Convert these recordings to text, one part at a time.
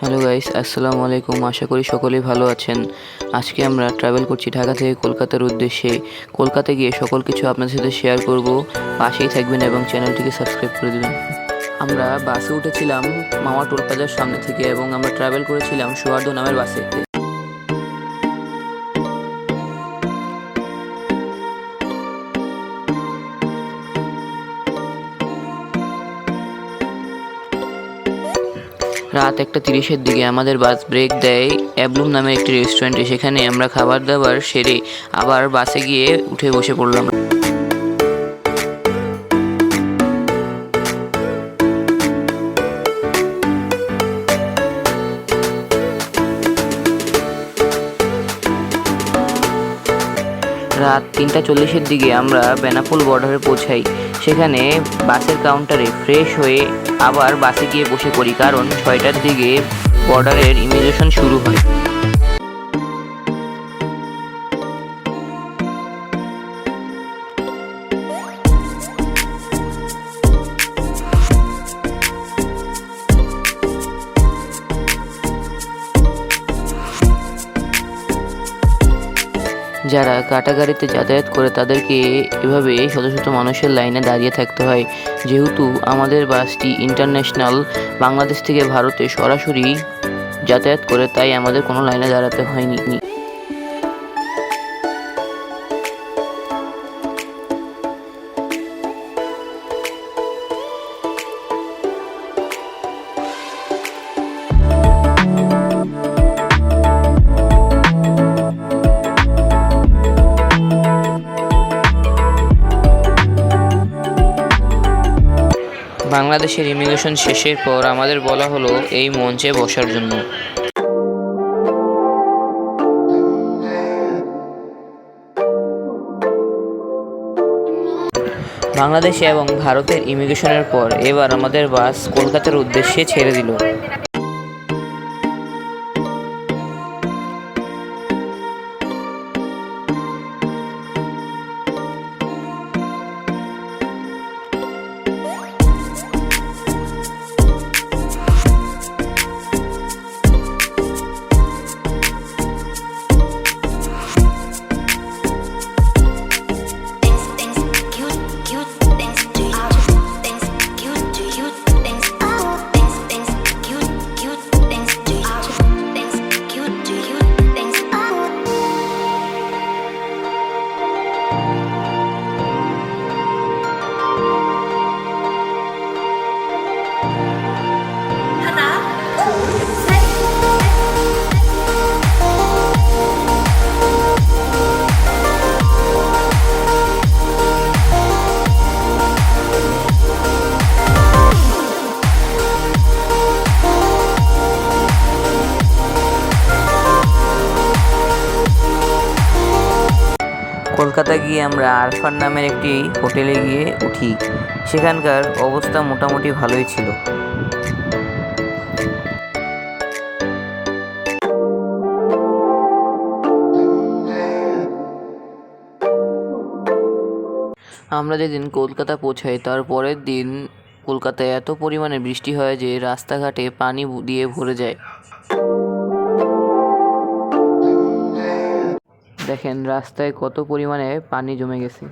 Hello guys, আসসালামু আলাইকুম। আশা করি সকলেই ভালো আছেন। আজকে আমরা ট্রাভেল করছি ঢাকা থেকে কলকাতার উদ্দেশ্যে। কলকাতা গিয়ে সকল কিছু আপনাদের সাথে শেয়ার করব। পাশেই থাকবেন এবং চ্যানেলটিকে সাবস্ক্রাইব করে দেবেন। আমরা বাসে উঠেছিলাম মাওয়া টোল প্লাজার সামনে থেকে এবং আমরা ট্রাভেল করেছিলাম সৌহার্দ্য নামের বাসে। রাত 1:30-এর দিকে আমাদের বাস ব্রেক দেয় অ্যাবলুম নামের একটি রেস্টুরেন্টে। সেখানে আমরা খাবার দাবার সেরে আবার বাসে গিয়ে উঠে বসে পড়লাম। রাত 3:40-এর দিকে আমরা বেনাপোল বর্ডারে পৌঁছাই। সেখানে বাসের কাউন্টারে ফ্রেশ হয়ে আবার বাসে গিয়ে বসে পড়ি, কারণ 6টার দিকে বর্ডারের ইমিগ্রেশন শুরু হয়। যারা কাটা গাড়িতে যাতায়াত করে তাদেরকে এভাবে শত শত মানুষের লাইনে দাঁড়িয়ে থাকতে হয়। যেহেতু আমাদের বাসটি ইন্টারন্যাশনাল, বাংলাদেশ থেকে ভারতে সরাসরি যাতায়াত করে, তাই আমাদের কোনো লাইনে দাঁড়াতে হয়নি। বাংলাদেশের ইমিগ্রেশন শেষের পর আমাদের বলা হলো এই মঞ্চে বসার জন্য। বাংলাদেশে এবং ভারতের ইমিগ্রেশনের পর এবার আমাদের বাস কলকাতার উদ্দেশ্যে ছেড়ে দিল। কলকাতা গিয়ে আমরা আরফান নামের একটি হোটেলে গিয়ে উঠি। সেখানকার অবস্থা মোটামুটি ভালোই ছিল। আমরা যেদিন কলকাতা পৌঁছাই তার পরের দিন কলকাতায় এত পরিমাণে বৃষ্টি হয় যে রাস্তাঘাটে পানি দিয়ে ভরে যায়। দেখেন রাস্তায় কত পরিমাণে পানি জমে গেছে।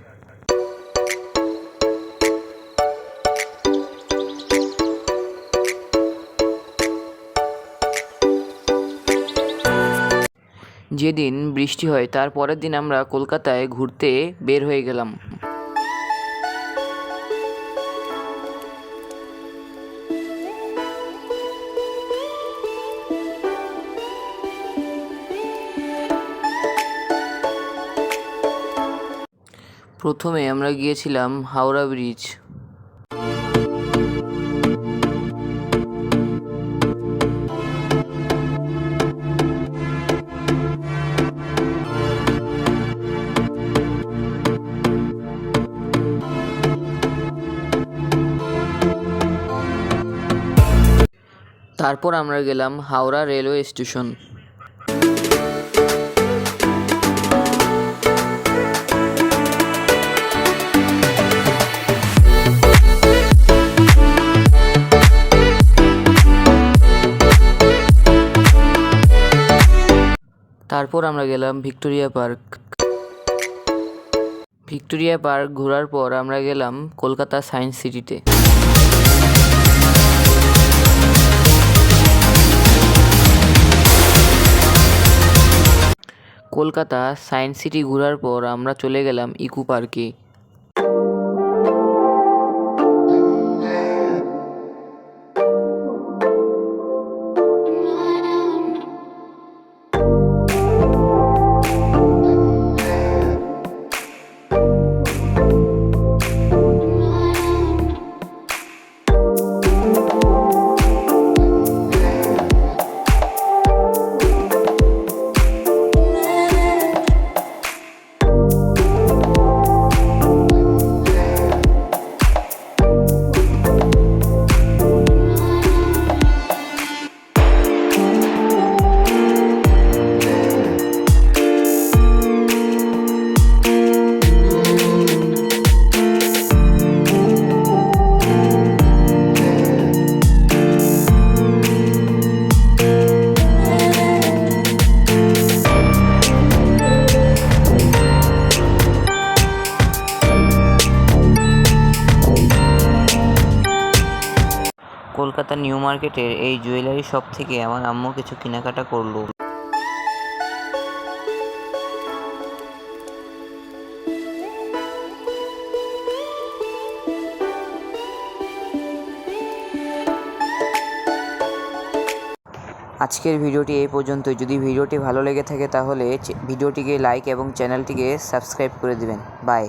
যেদিন বৃষ্টি হয় তার পরের দিন আমরা কলকাতায় ঘুরতে বের হয়ে গেলাম। প্রথমে আমরা গিয়েছিলাম হাওড়া ব্রিজ। তারপর আমরা গেলাম হাওড়া রেলওয়ে স্টেশন। তারপর আমরা গেলাম ভিক্টোরিয়া পার্ক। ভিক্টোরিয়া পার্ক ঘোরার পর আমরা গেলাম কলকাতা সায়েন্স সিটিতে। কলকাতা সায়েন্স সিটি ঘোরার পর আমরা চলে গেলাম ইকো পার্কে। কলকাতা নিউ মার্কেটের এই জুয়েলারি শপ থেকে আমার আম্মু কিছু কেনাকাটা করলো। আজকের ভিডিওটি এই পর্যন্তই। যদি ভিডিওটি ভালো লেগে থাকে তাহলে ভিডিওটিকে লাইক এবং চ্যানেলটিকে সাবস্ক্রাইব করে দিবেন। বাই।